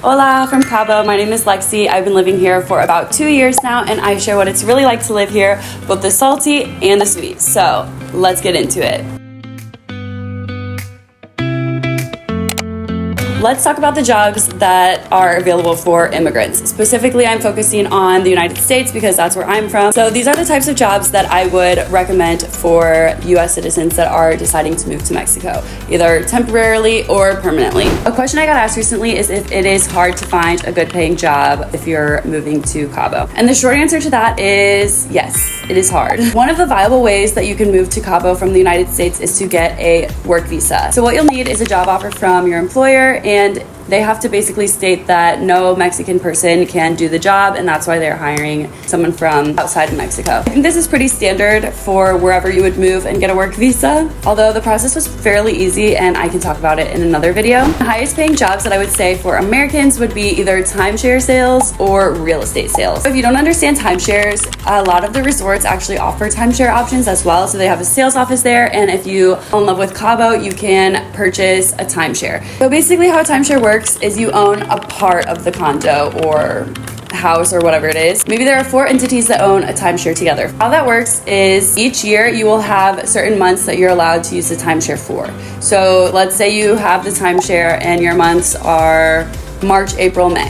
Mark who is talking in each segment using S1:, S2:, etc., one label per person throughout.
S1: Hola from Cabo. My name is Lexi. I've been living here for about 2 years now, and I share what it's really like to live here, both the salty and the sweet. So let's get into it. Let's talk about the jobs that are available for immigrants. Specifically, I'm focusing on the United States because that's where I'm from. So these are the types of jobs that I would recommend for US citizens that are deciding to move to Mexico, either temporarily or permanently. A question I got asked recently is if it is hard to find a good paying job if you're moving to Cabo. And the short answer to that is yes, it is hard. One of the viable ways that you can move to Cabo from the United States is to get a work visa. So what you'll need is a job offer from your employer, and they have to basically state that no Mexican person can do the job, and that's why they're hiring someone from outside of Mexico. I think this is pretty standard for wherever you would move and get a work visa, although the process was fairly easy and I can talk about it in another video. The highest paying jobs that I would say for Americans would be either timeshare sales or real estate sales. If you don't understand timeshares, a lot of the resorts actually offer timeshare options as well, so they have a sales office there, and if you fall in love with Cabo, you can purchase a timeshare. So basically how a timeshare works is you own a part of the condo or house or whatever it is. Maybe there are 4 entities that own a timeshare together. How that works is each year you will have certain months that you're allowed to use the timeshare for. So let's say you have the timeshare and your months are March, April, May.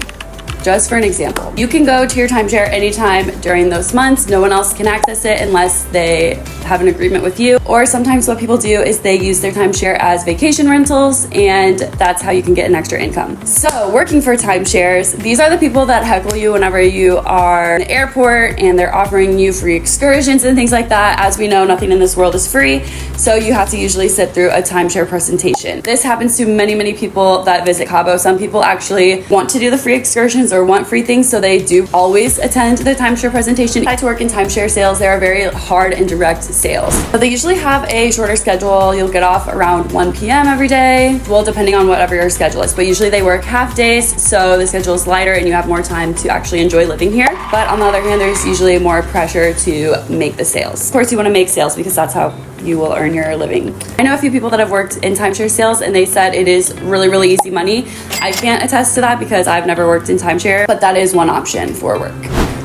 S1: Just for an example, you can go to your timeshare anytime during those months. No one else can access it unless they have an agreement with you. Or sometimes what people do is they use their timeshare as vacation rentals, and that's how you can get an extra income. So working for timeshares, these are the people that heckle you whenever you are in the airport and they're offering you free excursions and things like that. As we know, nothing in this world is free, so you have to usually sit through a timeshare presentation. This happens to many people that visit Cabo. Some people actually want to do the free excursions or want free things, so they do always attend the timeshare presentation. I like to work in timeshare sales. They are very hard and direct sales. But they usually have a shorter schedule. You'll get off around 1 p.m. every day, well, depending on whatever your schedule is, but usually they work half days, so the schedule is lighter and you have more time to actually enjoy living here. But on the other hand, there's usually more pressure to make the sales. Of course, you want to make sales because that's how you will earn your living. I know a few people that have worked in timeshare sales and they said it is really easy money. I can't attest to that because I've never worked in timeshare, but that is one option for work.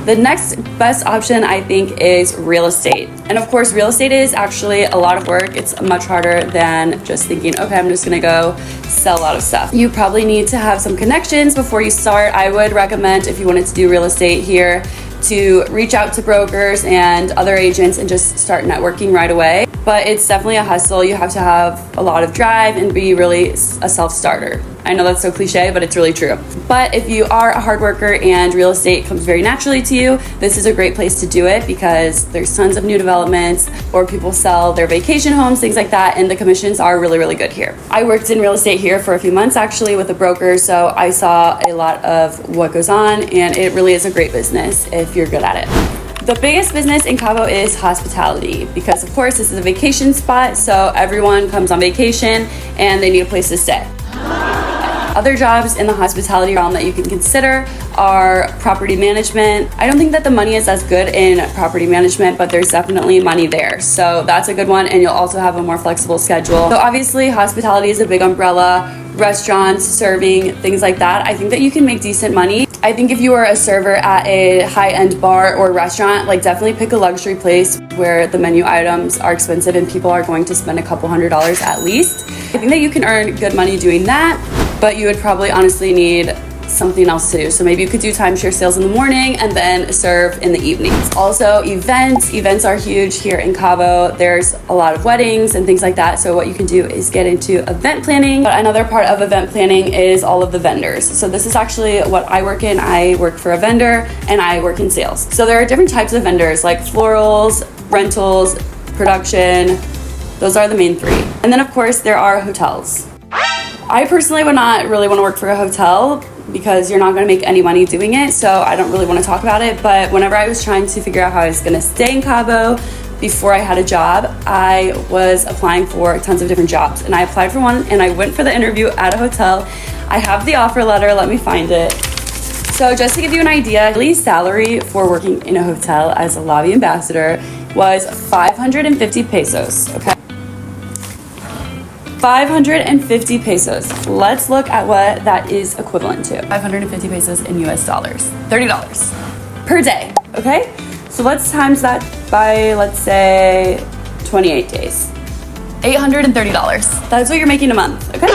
S1: The next best option, I think, is real estate. And of course, real estate is actually a lot of work. It's much harder than just thinking, okay, I'm just gonna go sell a lot of stuff. You probably need to have some connections before you start. I would recommend, if you wanted to do real estate here, to reach out to brokers and other agents and just start networking right away. But it's definitely a hustle. You have to have a lot of drive and be really a self-starter. I know that's so cliche, but it's really true. But if you are a hard worker and real estate comes very naturally to you, this is a great place to do it because there's tons of new developments, or people sell their vacation homes, things like that, and the commissions are really good here. I worked in real estate here for a few months actually with a broker, so I saw a lot of what goes on, and it really is a great business if you're good at it. The biggest business in Cabo is hospitality because, of course, this is a vacation spot, so everyone comes on vacation and they need a place to stay. Other jobs in the hospitality realm that you can consider are property management. I don't think that the money is as good in property management, but there's definitely money there. So that's a good one, and you'll also have a more flexible schedule. So obviously hospitality is a big umbrella. Restaurants, serving, things like that. I think that you can make decent money. I think if you are a server at a high-end bar or restaurant, like definitely pick a luxury place where the menu items are expensive and people are going to spend a couple $100s at least. I think that you can earn good money doing that, but you would probably honestly need something else to do. So maybe you could do timeshare sales in the morning and then serve in the evenings. Also, events are huge here in Cabo. There's a lot of weddings and things like that. So what you can do is get into event planning. But another part of event planning is all of the vendors. So this is actually what I work in. I work for a vendor and I work in sales. So there are different types of vendors like florals, rentals, production. Those are the main 3. And then of course there are hotels. I personally would not really want to work for a hotel because you're not going to make any money doing it, so I don't really want to talk about it. But whenever I was trying to figure out how I was going to stay in Cabo before I had a job, I was applying for tons of different jobs, and I applied for one and I went for the interview at a hotel. I have the offer letter, let me find it. So just to give you an idea, daily salary for working in a hotel as a lobby ambassador was 550 pesos, okay? 550 pesos. Let's look at what that is equivalent to. 550 pesos in US dollars. $30 per day, okay? So let's times that by, let's say, 28 days. $830. That's what you're making a month, okay?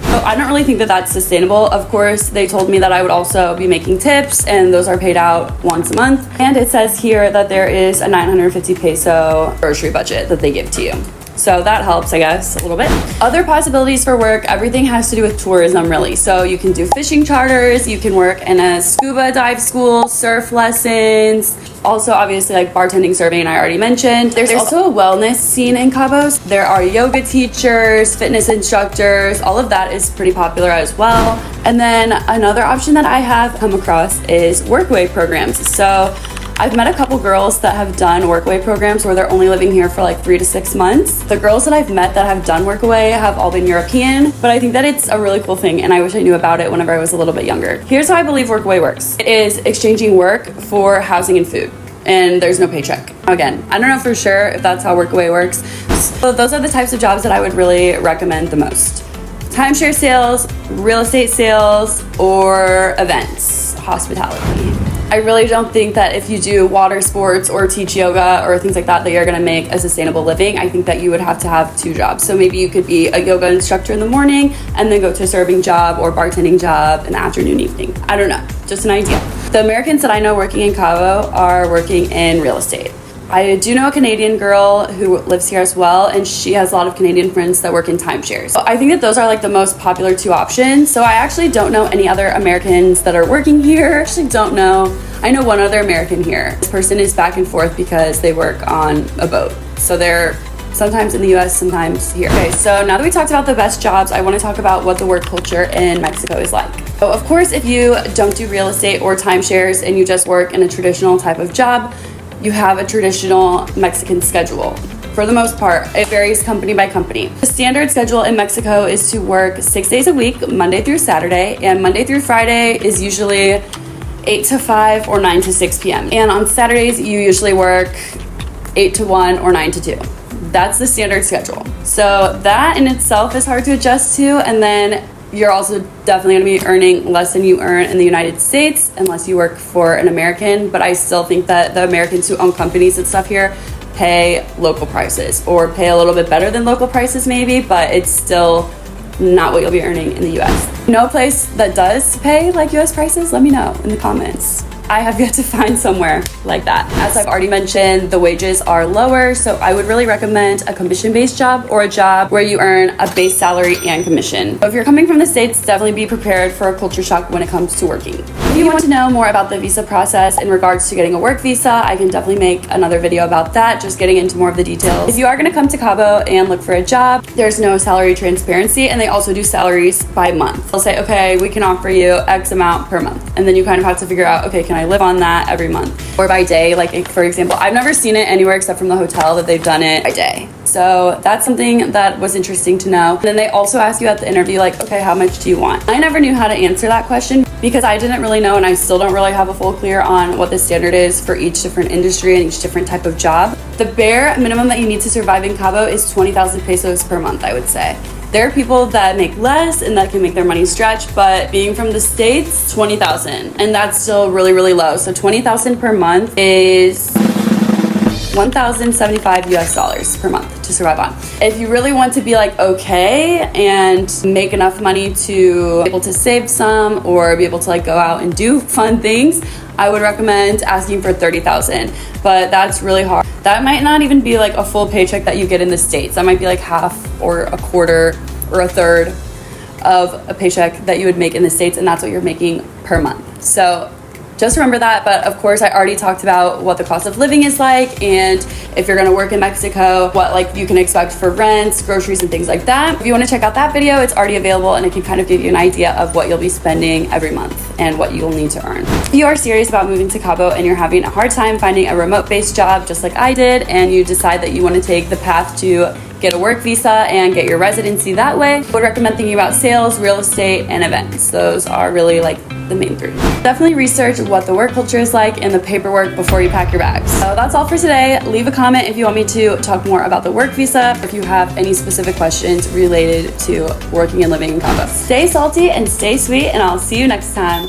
S1: So I don't really think that that's sustainable. Of course, they told me that I would also be making tips, and those are paid out once a month. And it says here that there is a 950 peso grocery budget that they give to you. So that helps, I guess, a little bit. Other possibilities for work, everything has to do with tourism, really. So you can do fishing charters, you can work in a scuba dive school, surf lessons, also obviously like bartending, serving, I already mentioned. There's also a wellness scene in Cabo. There are yoga teachers, fitness instructors, all of that is pretty popular as well. And then another option that I have come across is Workaway programs. So I've met a couple girls that have done Workaway programs where they're only living here for like 3 to 6 months. The girls that I've met that have done Workaway have all been European, but I think that it's a really cool thing and I wish I knew about it whenever I was a little bit younger. Here's how I believe Workaway works. It is exchanging work for housing and food, and there's no paycheck. Again, I don't know for sure if that's how Workaway works. So those are the types of jobs that I would really recommend the most. Timeshare sales, real estate sales, or events, hospitality. I really don't think that if you do water sports or teach yoga or things like that, that you're gonna make a sustainable living. I think that you would have to have 2 jobs. So maybe you could be a yoga instructor in the morning and then go to a serving job or bartending job in the afternoon, evening. I don't know, just an idea. The Americans that I know working in Cabo are working in real estate. I do know a Canadian girl who lives here as well, and she has a lot of Canadian friends that work in timeshares. So I think that those are like the most popular 2 options. So I actually don't know any other Americans that are working here. I actually don't know. I know one other American here. This person is back and forth because they work on a boat. So they're sometimes in the US, sometimes here. Okay, so now that we talked about the best jobs, I want to talk about what the work culture in Mexico is like. So of course, if you don't do real estate or timeshares and you just work in a traditional type of job, you have a traditional Mexican schedule. For the most part, it varies company by company. The standard schedule in Mexico is to work 6 days a week, Monday through Saturday, and Monday through Friday is usually 8 to 5 or 9 to 6 p.m. And on Saturdays, you usually work 8 to 1 or 9 to 2. That's the standard schedule. So that in itself is hard to adjust to, and then you're also definitely going to be earning less than you earn in the United States unless you work for an American. But I still think that the Americans who own companies and stuff here pay local prices or pay a little bit better than local prices maybe, but it's still not what you'll be earning in the US. No place that does pay like US prices, let me know in the comments. I have yet to find somewhere like that. As I've already mentioned, the wages are lower, so I would really recommend a commission-based job or a job where you earn a base salary and commission. So if you're coming from the States, definitely be prepared for a culture shock when it comes to working. If you want to know more about the visa process in regards to getting a work visa, I can definitely make another video about that, just getting into more of the details. If you are gonna come to Cabo and look for a job, there's no salary transparency, and they also do salaries by month. They'll say, okay, we can offer you X amount per month, and then you kind of have to figure out, okay, can I live on that every month? Or by day, like for example, I've never seen it anywhere except from the hotel that they've done it by day. So that's something that was interesting to know. And then they also ask you at the interview, like, okay, how much do you want? I never knew how to answer that question because I didn't really know, and I still don't really have a full clear on what the standard is for each different industry and each different type of job. The bare minimum that you need to survive in Cabo is 20,000 pesos per month, I would say. There are people that make less and that can make their money stretch, but being from the States, 20,000, and that's still really, really low. So 20,000 per month is 1,075 US dollars per month to survive on. If you really want to be like okay and make enough money to be able to save some or be able to like go out and do fun things, I would recommend asking for 30,000, but that's really hard. That might not even be like a full paycheck that you get in the States. That might be like half or a quarter or a third of a paycheck that you would make in the States, and that's what you're making per month. So just remember that. But of course, I already talked about what the cost of living is like, and if you're gonna work in Mexico, what like you can expect for rents, groceries, and things like that. If you wanna check out that video, it's already available, and it can kind of give you an idea of what you'll be spending every month and what you'll need to earn. If you are serious about moving to Cabo and you're having a hard time finding a remote-based job, just like I did, and you decide that you wanna take the path to get a work visa and get your residency that way. I would recommend thinking about sales, real estate, and events. Those are really like the main three. Definitely research what the work culture is like and the paperwork before you pack your bags. So that's all for today. Leave a comment if you want me to talk more about the work visa, if you have any specific questions related to working and living in Cabo. Stay salty and stay sweet, and I'll see you next time.